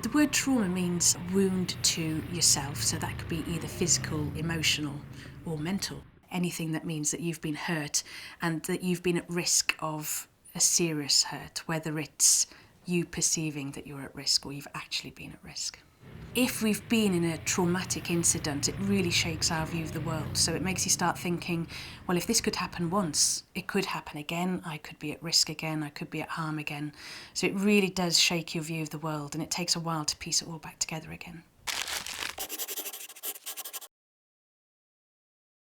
The word trauma means wound to yourself, so that could be either physical, emotional, or mental. Anything that means that you've been hurt and that you've been at risk of a serious hurt, whether it's you perceiving that you're at risk or you've actually been at risk. If we've been in a traumatic incident, it really shakes our view of the world. So it makes you start thinking, well, if this could happen once, it could happen again. I could be at risk again. I could be at harm again. So it really does shake your view of the world, and it takes a while to piece it all back together again.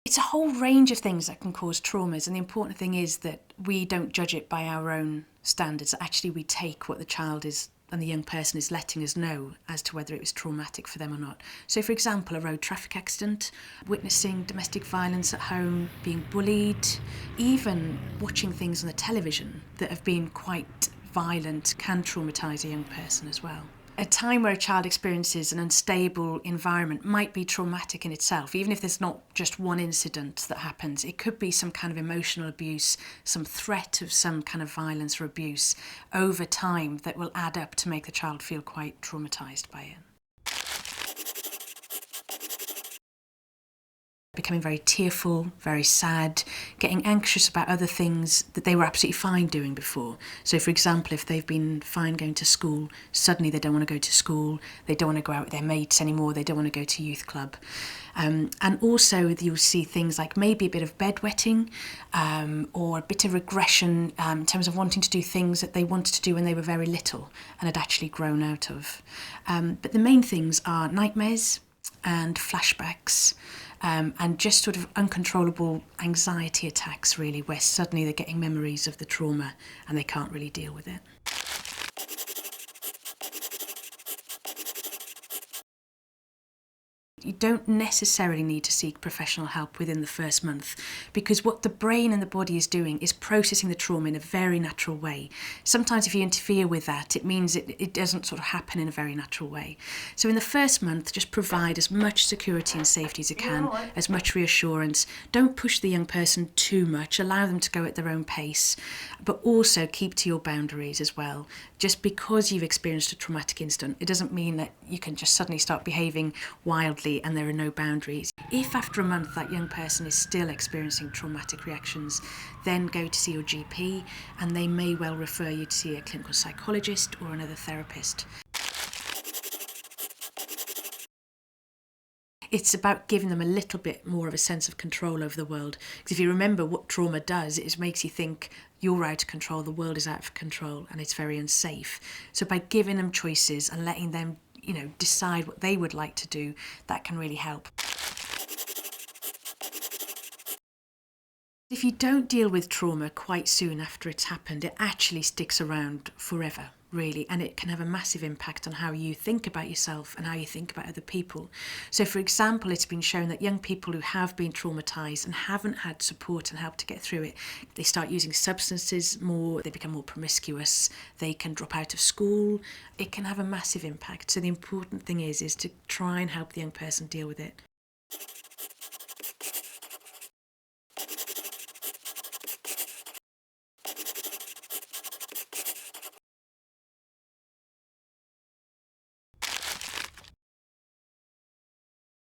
It's a whole range of things that can cause traumas, and the important thing is that we don't judge it by our own standards. Actually, we take what the child is and the young person is letting us know as to whether it was traumatic for them or not. So, for example, a road traffic accident, witnessing domestic violence at home, being bullied, even watching things on the television that have been quite violent can traumatise a young person as well. A time where a child experiences an unstable environment might be traumatic in itself, even if there's not just one incident that happens. It could be some kind of emotional abuse, some threat of some kind of violence or abuse over time that will add up to make the child feel quite traumatised by it. Becoming very tearful, very sad, getting anxious about other things that they were absolutely fine doing before. So, for example, if they've been fine going to school, suddenly they don't want to go to school, they don't want to go out with their mates anymore, they don't want to go to youth club. And also you'll see things like maybe a bit of bedwetting or a bit of regression in terms of wanting to do things that they wanted to do when they were very little and had actually grown out of. But the main things are nightmares and flashbacks, and just sort of uncontrollable anxiety attacks, really, where suddenly they're getting memories of the trauma and they can't really deal with it. You don't necessarily need to seek professional help within the first month, because what the brain and the body is doing is processing the trauma in a very natural way. Sometimes if you interfere with that, it means it doesn't sort of happen in a very natural way. So in the first month, just provide as much security and safety as you can, as much reassurance. Don't push the young person too much, allow them to go at their own pace, but also keep to your boundaries as well. Just because you've experienced a traumatic incident, it doesn't mean that you can just suddenly start behaving wildly and there are no boundaries. If after a month that young person is still experiencing traumatic reactions, then go to see your GP, and they may well refer you to see a clinical psychologist or another therapist. It's about giving them a little bit more of a sense of control over the world. Because if you remember what trauma does, it makes you think you're out of control, the world is out of control, and it's very unsafe. So by giving them choices and letting them, decide what they would like to do, that can really help. If you don't deal with trauma quite soon after it's happened, it actually sticks around forever, really, and it can have a massive impact on how you think about yourself and how you think about other people. So, for example, it's been shown that young people who have been traumatised and haven't had support and help to get through it, they start using substances more, they become more promiscuous, they can drop out of school. It can have a massive impact. So the important thing is to try and help the young person deal with it.